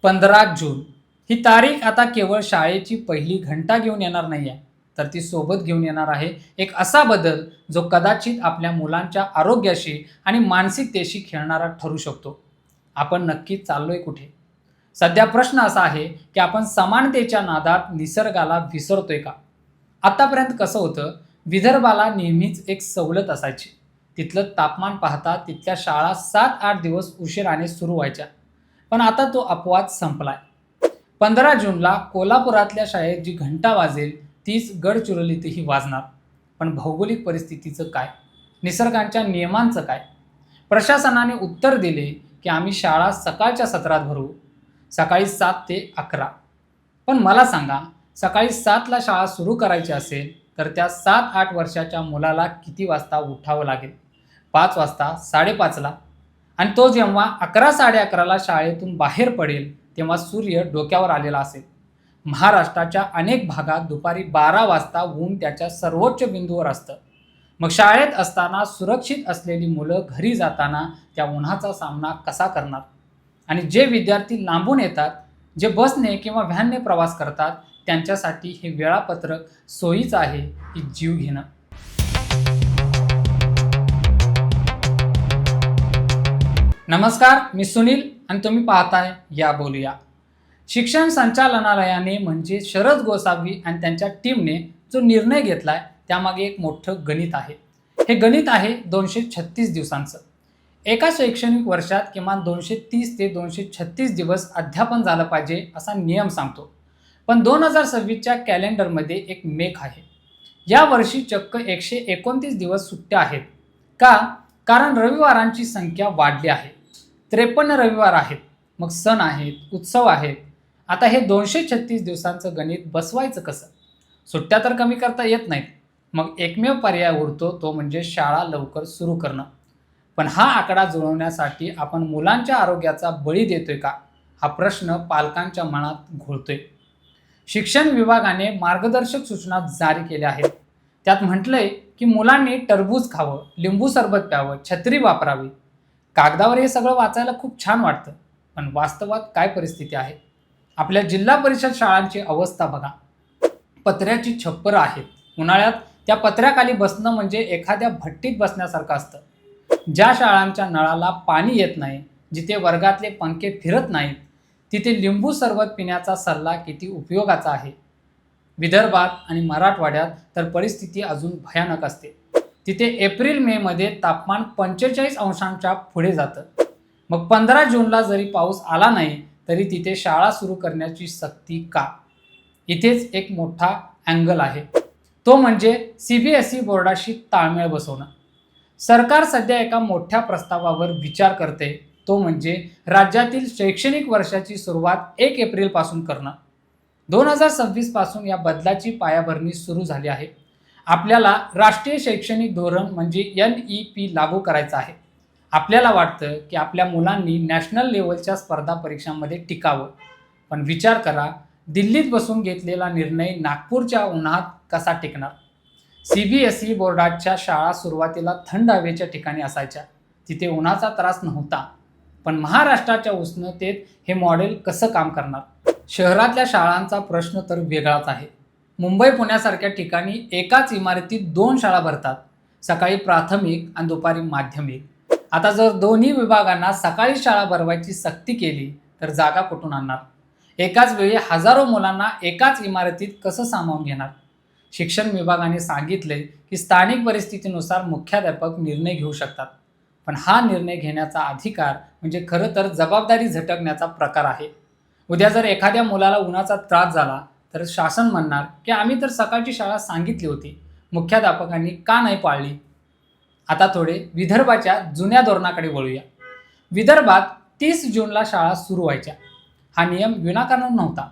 15 जून ही तारीख आता केवळ शाळेची पहिली घंटा घेऊन येणार नाही आहे, तर ती सोबत घेऊन येणार आहे एक असा बदल जो कदाचित आपल्या मुलांच्या आरोग्याशी आणि मानसिकतेशी खेळणारा ठरू शकतो. आपण नक्की चाललोय कुठे? सध्या प्रश्न असा आहे की आपण समानतेच्या नादात निसर्गाला विसरतोय का? आतापर्यंत कसं होतं, विदर्भाला नेहमीच एक सवलत असायची. तिथलं तापमान पाहता तिथल्या शाळा 7-8 दिवस उशिराने सुरू व्हायच्या. पण आता तो अपवाद संपलाय. 15 जूनला कोल्हापुरातल्या शाळेत जी घंटा वाजेल तीच गडचिरोलीतही वाजणार. पण भौगोलिक परिस्थितीचं काय? निसर्गाच्या नियमांचं काय? प्रशासनाने उत्तर दिले की आम्ही शाळा सकाळच्या सत्रात भरवू, सकाळी 7 ते 11. पण मला सांगा, सकाळी 7ला शाळा सुरू करायची असेल तर त्या 7-8 वर्षाच्या मुलाला किती वाजता उठावं लागेल? 5 वाजता, 5:30ला? आणि तो जेव्हा 11-11:30ला शाळेतून बाहेर पडेल तेव्हा सूर्य डोक्यावर आलेला असेल. महाराष्ट्राच्या अनेक भागात दुपारी 12 वाजता ऊन त्याच्या सर्वोच्च बिंदूवर असतं. मग शाळेत असताना सुरक्षित असलेली मुलं घरी जाताना त्या उन्हाचा सामना कसा करणार? आणि जे विद्यार्थी लांबून येतात, जे बसने किंवा व्हॅनने प्रवास करतात, त्यांच्यासाठी हे वेळापत्रक सोयीचं आहे की जीव घेणं? नमस्कार, मी सुनील आणि तुम्ही पाहताय या बोलूया. शिक्षण संचालनालयाने म्हणजे शरद गोसावी आणि त्यांच्या टीमने जो निर्णय घेतलाय त्यामागे एक मोठं गणित आहे. हे गणित आहे 236 दिवसांचं. एका शैक्षणिक वर्षात किमान 230 ते 236 दिवस अध्यापन झालं पाहिजे असा नियम सांगतो. पण 2026च्या कॅलेंडरमध्ये एक मेख आहे. या वर्षी चक्क 129 दिवस सुट्ट्या आहेत. का? कारण रविवारांची संख्या वाढली आहे. 53 रविवार आहेत. मग सण आहेत, उत्सव आहेत. आता हे 236 दिवसांचं गणित बसवायचं कसं? सुट्ट्या तर कमी करता येत नाहीत. मग एकमेव पर्याय उरतो तो म्हणजे शाळा लवकर सुरू करणं. पण हा आकडा जुळवण्यासाठी आपण मुलांच्या आरोग्याचा बळी देतोय का? हा प्रश्न पालकांच्या मनात घोळतोय. शिक्षण विभागाने मार्गदर्शक सूचना जारी केल्या आहेत. त्यात म्हटलंय की मुलांनी टरबूज खावं, लिंबू सरबत प्यावं, छत्री वापरावी. कागदावर हे सगळं वाचायला खूप छान वाटतं, पण वास्तवात काय परिस्थिती आहे? आपल्या जिल्हा परिषद शाळांची अवस्था बघा. पत्र्याची छप्परं आहेत. उन्हाळ्यात त्या पत्र्याखाली बसणं म्हणजे एखाद्या भट्टीत बसण्यासारखं असतं. ज्या शाळांच्या नळाला पाणी येत नाही, जिथे वर्गातले पंखे फिरत नाहीत, तिथे लिंबू सरबत पिण्याचा सल्ला किती उपयोगाचा आहे? विदर्भात आणि मराठवाड्यात तर परिस्थिती अजून भयानक असते. तिथे एप्रिल-मे मध्ये तापमान 45 अंशांच्या पुढे जातं. मग 15 जूनला जरी पाऊस आला नाही तरी तिथे शाळा सुरू करण्याची सक्ती का? इथेच एक मोठा अँगल आहे. तो म्हणजे CBSE बोर्डाशी ताळमेळ बसवणं. सरकार सध्या एका मोठ्या प्रस्तावावर विचार करते. तो म्हणजे राज्यातील शैक्षणिक वर्षाची सुरुवात 1 एप्रिलपासून करणं. 2026 पासून या बदलाची पायाभरणी सुरू झाली आहे. आपल्याला राष्ट्रीय शैक्षणिक धोरण म्हणजे NEP लागू करायचं आहे. आपल्याला वाटतं की आपल्या मुलांनी नॅशनल लेव्हलच्या स्पर्धा परीक्षांमध्ये टिकावं. पण विचार करा, दिल्लीत बसून घेतलेला निर्णय नागपूरच्या उन्हात कसा टिकणार? CBSE बोर्डाच्या शाळा सुरुवातीला थंड हवेच्या ठिकाणी असायच्या. तिथे उन्हाचा त्रास नव्हता. पण महाराष्ट्राच्या उष्णतेत हे मॉडेल कसं काम करणार? शहरातल्या शाळांचा प्रश्न तर वेगळाच आहे. मुंबई पुण्यासारख्या ठिकाणी एकाच इमारतीत 2 शाळा भरतात. सकाळी प्राथमिक आणि दुपारी माध्यमिक. आता जर दोन्ही विभागांना सकाळी शाळा भरवायची सक्ती केली तर जागा कुठून आणणार? एकाच वेळी हजारो मुलांना एकाच इमारतीत कसं सामावून घेणार? शिक्षण विभागाने सांगितले की स्थानिक परिस्थितीनुसार मुख्याध्यापक निर्णय घेऊ शकतात. पण हा निर्णय घेण्याचा अधिकार म्हणजे खरं तर जबाबदारी झटकण्याचा प्रकार आहे. उद्या जर एखाद्या मुलाला उन्हाचा त्रास झाला तर शासन म्हणणार की आम्ही तर सकाळची शाळा सांगितली होती, मुख्याध्यापकांनी का नाही पाळली? आता थोडे विदर्भाच्या जुन्या धोरणाकडे वळूया. विदर्भात 30 जूनला शाळा सुरू व्हायच्या. हा नियम विनाकारण नव्हता.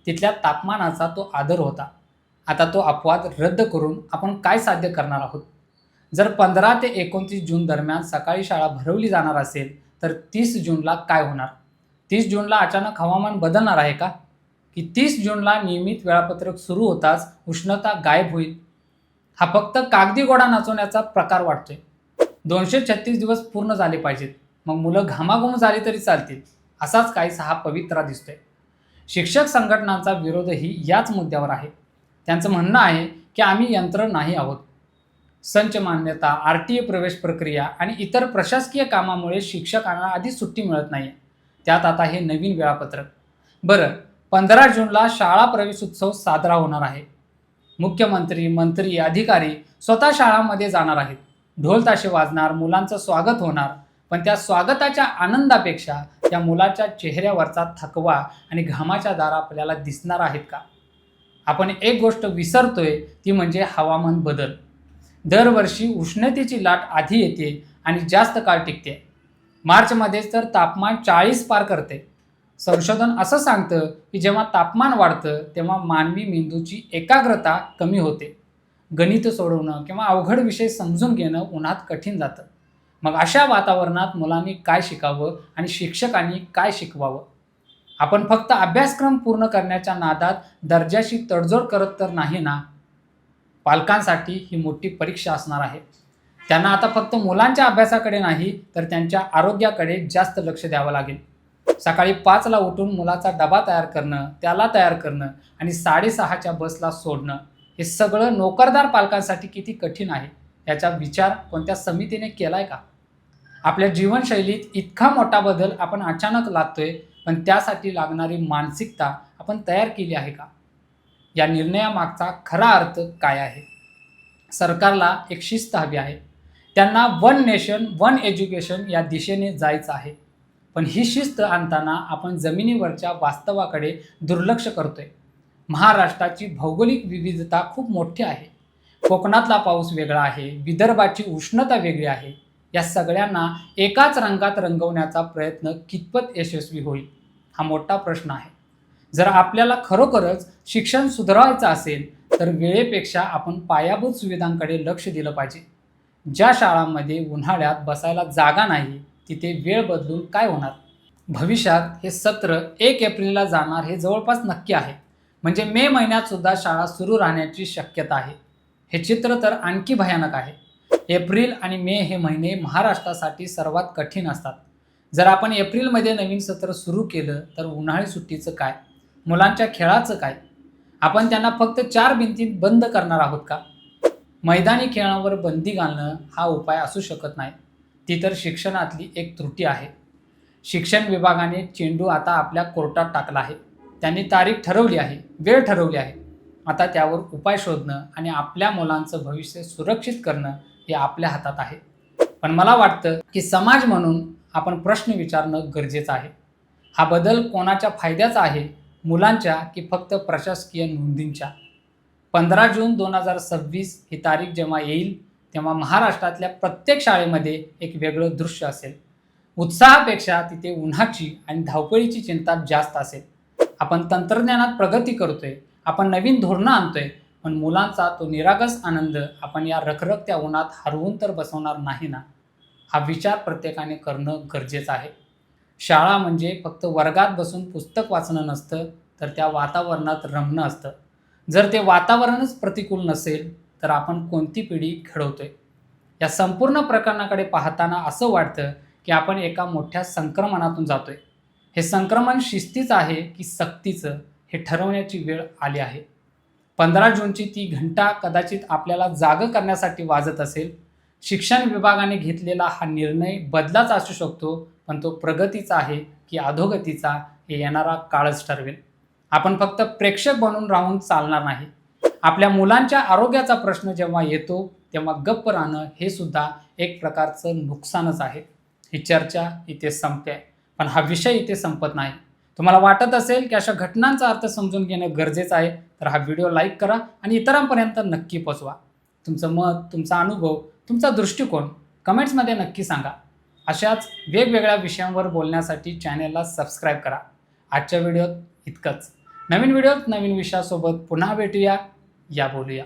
तिथल्या तापमानाचा तो आदर होता. आता तो अपवाद रद्द करून आपण काय साध्य करणार आहोत? जर 15 ते 29 जून दरम्यान सकाळी शाळा भरवली जाणार असेल तर 30 जूनला काय होणार? 30 जूनला अचानक हवामान बदलणार आहे का? की 30 जूनला नियमित वेळापत्रक सुरू होताच उष्णता गायब होईल? हा फक्त कागदी घोडा नाचवण्याचा प्रकार वाटतोय. 236 दिवस पूर्ण झाले पाहिजेत. मग मुलं घामाघूम झाली तरी चालतील. असाच काहीसा हा पवित्रा दिसतोय. शिक्षक संघटनांचा विरोधही याच मुद्द्यावर आहे. त्यांचं म्हणणं आहे की आम्ही यंत्र नाही आहोत. संच मान्यता, RTA प्रवेश प्रक्रिया आणि इतर प्रशासकीय कामामुळे शिक्षकांना आधी सुट्टी मिळत नाही. त्यात आता हे नवीन वेळापत्रक. बरं, 15 जूनला शाळा प्रवेश उत्सव साजरा होणार आहे. मुख्यमंत्री, मंत्री, अधिकारी स्वतः शाळांमध्ये जाणार आहेत. ढोल ताशे वाजणार, मुलांचं स्वागत होणार. पण त्या स्वागताच्या आनंदापेक्षा त्या मुलाच्या चेहऱ्यावरचा थकवा आणि घामाच्या धारा आपल्याला दिसणार आहेत का? आपण एक गोष्ट विसरतोय, ती म्हणजे हवामान बदल. दरवर्षी उष्णतेची लाट आधी येते आणि जास्त काळ टिकते. मार्चमध्येच तर तापमान 40 पार करते. संशोधन असं सांगतं की जेव्हा तापमान वाढतं तेव्हा मानवी मेंदूची एकाग्रता कमी होते. गणित सोडवणं किंवा अवघड विषय समजून घेणं उन्हात कठीण जातं. मग अशा वातावरणात मुलांनी काय शिकावं आणि शिक्षकांनी काय शिकवावं? आपण फक्त अभ्यासक्रम पूर्ण करण्याच्या नादात दर्जाशी तडजोड करत तर नाही ना? पालकांसाठी ही मोठी परीक्षा असणार आहे. त्यांना आता फक्त मुलांच्या अभ्यासाकडे नाही तर त्यांच्या आरोग्याकडे जास्त लक्ष द्यावं लागेल. सकाळी 5ला उठून मुलाचा डबा तयार करणं, त्याला तयार करणं आणि 6:30च्या बसला सोडणं, हे सगळं नोकरदार पालकांसाठी किती कठीण आहे याचा विचार कोणत्या समितीने केलाय का? आपल्या जीवनशैलीत इतका मोठा बदल आपण अचानक लादतोय, पण त्यासाठी लागणारी मानसिकता आपण तयार केली आहे का? या निर्णयामागचा खरा अर्थ काय आहे? सरकारला एक शिस्त हवी आहे. त्यांना वन नेशन वन एज्युकेशन या दिशेने जायचं आहे. पण ही शिस्त आणताना आपण जमिनीवरच्या वास्तवाकडे दुर्लक्ष करतोय. महाराष्ट्राची भौगोलिक विविधता खूप मोठी आहे. कोकणातला पाऊस वेगळा आहे, विदर्भाची उष्णता वेगळी आहे. या सगळ्यांना एकाच रंगात रंगवण्याचा प्रयत्न कितपत यशस्वी होईल, हा मोठा प्रश्न आहे. जर आपल्याला खरोखरच शिक्षण सुधारायचं असेल तर वेळेपेक्षा आपण पायाभूत सुविधांकडे लक्ष दिलं पाहिजे. ज्या शाळांमध्ये उन्हाळ्यात बसायला जागा नाही तिथे वेळ बदलून काय होणार? भविष्यात हे सत्र 1 एप्रिलला जाणार हे जवळपास नक्की आहे. म्हणजे मे महिन्यात सुद्धा शाळा सुरू राहण्याची शक्यता आहे. हे चित्र तर आणखी भयानक आहे. एप्रिल आणि मे हे महिने महाराष्ट्रासाठी सर्वात कठीण असतात. जर आपण एप्रिलमध्ये नवीन सत्र सुरू केलं तर उन्हाळी सुट्टीचं काय? मुलांच्या खेळाचं काय? आपण त्यांना फक्त 4 भिंतीत बंद करणार आहोत का? मैदानी खेळांवर बंदी घालणं हा उपाय असू शकत नाही. ती तर शिक्षणातली एक त्रुटी आहे. शिक्षण विभागाने चेंडू आता आपल्या कोर्टात टाकला आहे. त्यांनी तारीख ठरवली आहे, वेळ ठरवली आहे. आता त्यावर उपाय शोधणं आणि आपल्या मुलांचं भविष्य सुरक्षित करणं हे आपल्या हातात आहे. पण मला वाटतं की समाज म्हणून आपण प्रश्न विचारणं गरजेचं आहे. हा बदल कोणाच्या फायद्याचा आहे, मुलांच्या की फक्त प्रशासकीय नोंदींच्या? 15 जून 2026 ही तारीख जेव्हा येईल तेव्हा महाराष्ट्रातल्या प्रत्येक शाळेमध्ये एक वेगळं दृश्य असेल. उत्साहापेक्षा तिथे उन्हाची आणि धावपळीची चिंता जास्त असेल. आपण तंत्रज्ञानात प्रगती करतोय, आपण नवीन धोरणं आणतोय, पण मुलांचा तो निरागस आनंद आपण या रखरखत्या उन्हात हरवून तर बसवणार नाही ना? हा विचार प्रत्येकाने करणं गरजेचं आहे. शाळा म्हणजे फक्त वर्गात बसून पुस्तक वाचणं नसतं, तर त्या वातावरणात रमणं असतं. जर ते वातावरणच प्रतिकूल नसेल तर आपण कोणती पिढी घडवतोय? या संपूर्ण प्रकरणाकडे पाहताना असं वाटतं की आपण एका मोठ्या संक्रमणातून जातोय. हे संक्रमण शिस्तीचं आहे की सक्तीचं हे ठरवण्याची वेळ आली आहे. 15 जूनची ती घंटा कदाचित आपल्याला जागं करण्यासाठी वाजत असेल. शिक्षण विभागाने घेतलेला हा निर्णय बदलाचा असू शकतो, पण तो प्रगतीचा आहे की अधोगतीचा हे येणारा काळच ठरवेल. आपण फक्त प्रेक्षक बनून राहून चालणार नाही. आपल्या मुलांच्या आरोग्याचा प्रश्न जेव्हा येतो तेव्हा गप्प राहणं हे सुद्धा एक प्रकारचं नुकसानच आहे. ही चर्चा इथे संपते, पण हा विषय इथे संपत नाही. तुम्हाला वाटत असेल की अशा घटनांचा अर्थ समजून घेणं गरजेचं आहे तर हा व्हिडिओ लाईक करा आणि इतरांपर्यंत नक्की पोचवा. तुमचं मत, तुमचा अनुभव, तुमचा दृष्टिकोन कमेंट्समध्ये नक्की सांगा. अशाच वेगवेगळ्या विषयांवर बोलण्यासाठी चॅनेलला सबस्क्राईब करा. आजच्या व्हिडिओत इतकंच. नवीन व्हिडिओत नवीन विषयासोबत पुन्हा भेटूया. या बोलूया.